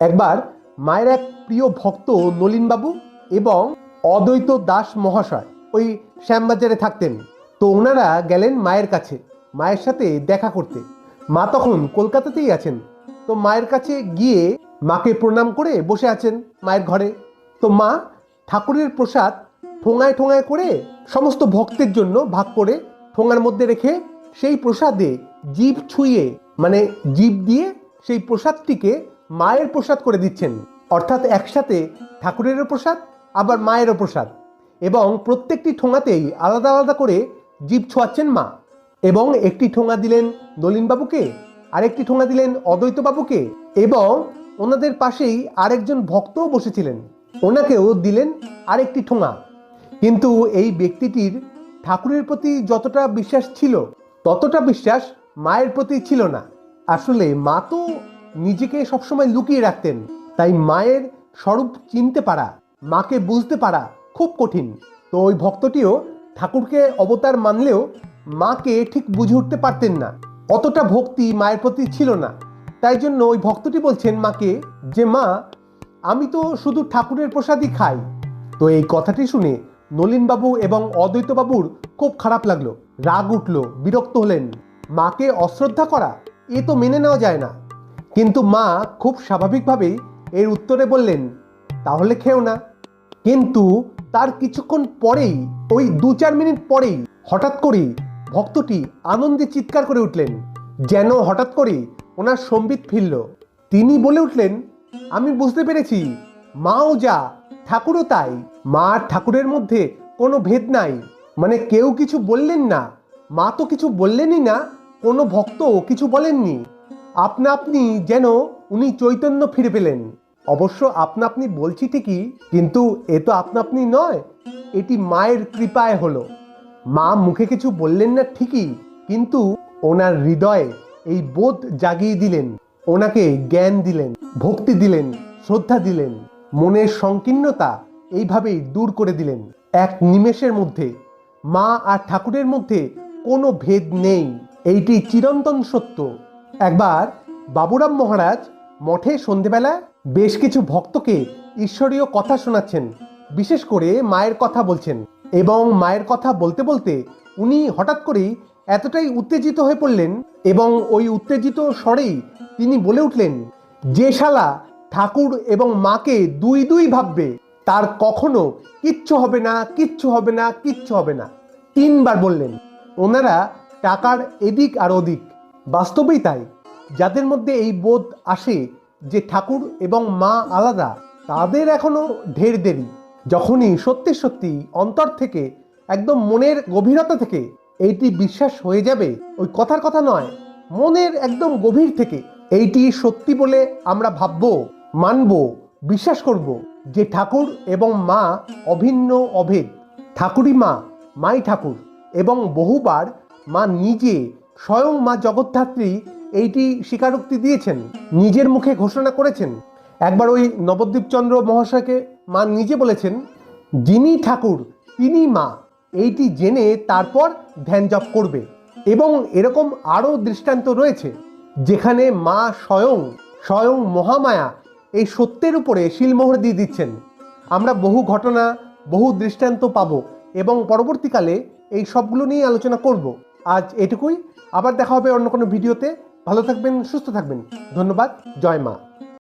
একবার মায়ের এক প্রিয় ভক্ত নলিনবাবু এবং অদ্বৈত দাস মহাশয় ওই শ্যামবাজারে থাকতেন। তো ওনারা গেলেন মায়ের কাছে মায়ের সাথে দেখা করতে। মা তখন কলকাতাতেই আছেন। তো মায়ের কাছে গিয়ে মাকে প্রণাম করে বসে আছেন মায়ের ঘরে। তো মা ঠাকুরের প্রসাদ ঠোঙায় ঠোঙায় করে সমস্ত ভক্তের জন্য ভাগ করে ঠোঙার মধ্যে রেখে সেই প্রসাদে জিভ ছুঁয়ে মানে জিভ দিয়ে সেই প্রসাদটিকে মায়ের প্রসাদ করে দিচ্ছেন। অর্থাৎ একসাথে ঠাকুরেরও প্রসাদ আবার মায়েরও প্রসাদ, এবং প্রত্যেকটি ঠোঙাতেই আলাদা আলাদা করে জিভ ছোঁয়াচ্ছেন মা। এবং একটি ঠোঙা দিলেন নলিনবাবুকে, আরেকটি ঠোঙা দিলেন অদ্বৈতবাবুকে, এবং ওনাদের পাশেই আরেকজন ভক্তও বসেছিলেন, ওনাকেও দিলেন আরেকটি ঠোঙা। কিন্তু এই ব্যক্তিটির ঠাকুরের প্রতি যতটা বিশ্বাস ছিল ততটা বিশ্বাস মায়ের প্রতি ছিল না। আসলে মা তো নিজেকে সবসময় লুকিয়ে রাখতেন, তাই মায়ের স্বরূপ চিনতে পারা, মাকে বুঝতে পারা খুব কঠিন। তো ওই ভক্তটিও ঠাকুরকে অবতার মানলেও মাকে ঠিক বুঝে উঠতে পারতেন না, অতটা ভক্তি মায়ের প্রতি ছিল না। তাই জন্য ওই ভক্তটি বলছেন মাকে যে মা, আমি তো শুধু ঠাকুরের প্রসাদই খাই। তো এই কথাটি শুনে নলিনবাবু এবং অদ্বৈতবাবুর খুব খারাপ লাগলো, রাগ উঠল, বিরক্ত হলেন। মাকে অশ্রদ্ধা করা এ তো মেনে নেওয়া যায় না। কিন্তু মা খুব স্বাভাবিকভাবেই এর উত্তরে বললেন, তাহলে খেও না। কিন্তু তার কিছুক্ষণ পরেই, ওই 2-4 মিনিট পরেই হঠাৎ করেই ভক্তটি আনন্দে চিৎকার করে উঠলেন, যেন হঠাৎ করে ওনার সম্বিত ফিরল। তিনি বলে উঠলেন, আমি বুঝতে পেরেছি, মাও যা ঠাকুরও তাই। মা আর ঠাকুরের মধ্যে কোনো ভেদ নাই, মানে কেউ কিছু বললেন না, মা তো কিছু বললেনই না, কোনো ভক্তও কিছু বলেননি। আপনা আপনি যেন উনি চৈতন্য ফিরে পেলেন। অবশ্য আপনা আপনি বলছি ঠিকই, কিন্তু এ তো আপনা আপনি নয়, এটি মায়ের কৃপায় হলো। মা মুখে কিছু বললেন না ঠিকই, কিন্তু ওনার হৃদয়ে এই বোধ জাগিয়ে দিলেন, ওনাকে জ্ঞান দিলেন, ভক্তি দিলেন, শ্রদ্ধা দিলেন, মনের সংকীর্ণতা এইভাবেই দূর করে দিলেন। এক নিমেষের মধ্যে মা আর ঠাকুরের মধ্যে কোনো ভেদ নেই, এইটি চিরন্তন সত্য। একবার বাবুরাম মহারাজ মঠে সন্ধেবেলা বেশ কিছু ভক্তকে ঈশ্বরীয় কথা শোনাচ্ছেন, বিশেষ করে মায়ের কথা বলছেন। এবং মায়ের কথা বলতে বলতে উনি হঠাৎ করেই এতটাই উত্তেজিত হয়ে পড়লেন, এবং ওই উত্তেজিত স্বরেই তিনি বলে উঠলেন, যে শালা ঠাকুর এবং মাকে দুই দুই ভাববে তার কখনো কিচ্ছু হবে না, কিচ্ছু হবে না, কিচ্ছু হবে না। 3 বার বললেন। ওনারা টাকার এদিক আর ওদিক, বাস্তবেই তাই। যাদের মধ্যে এই বোধ আসে যে ঠাকুর এবং মা আলাদা, তাদের এখনো ঢের দেরি। যখনই সত্যি সত্যি অন্তর থেকে, একদম মনের গভীরতা থেকে এইটি বিশ্বাস হয়ে যাবে, ওই কথার কথা নয়, মনের একদম গভীর থেকে এইটি সত্যি বলে আমরা ভাববো, মানবো, বিশ্বাস করব যে ঠাকুর এবং মা অভিন্ন অভেদ, ঠাকুরই মা, মাই ঠাকুর। এবং বহুবার মা নিজে স্বয়ং মা জগদ্ধাত্রী এইটি স্বীকারোক্তি দিয়েছেন, নিজের মুখে ঘোষণা করেছেন। একবার ওই নবদ্বীপচন্দ্র মহাশয়কে মা নিজে বলেছেন, যিনি ঠাকুর তিনি মা, এইটি জেনে তারপর ধ্যান জপ করবে। এবং এরকম আরও দৃষ্টান্ত রয়েছে যেখানে মা স্বয়ং স্বয়ং মহামায়া এই সত্যের উপরে শিলমোহর দিয়ে দিচ্ছেন। আমরা বহু ঘটনা, বহু দৃষ্টান্ত পাব, এবং পরবর্তীকালে এই সবগুলো নিয়ে আলোচনা করব। আজ এটুকুই, আবার দেখা হবে অন্য কোনো ভিডিওতে। ভালো থাকবেন, সুস্থ থাকবেন। ধন্যবাদ। জয় মা।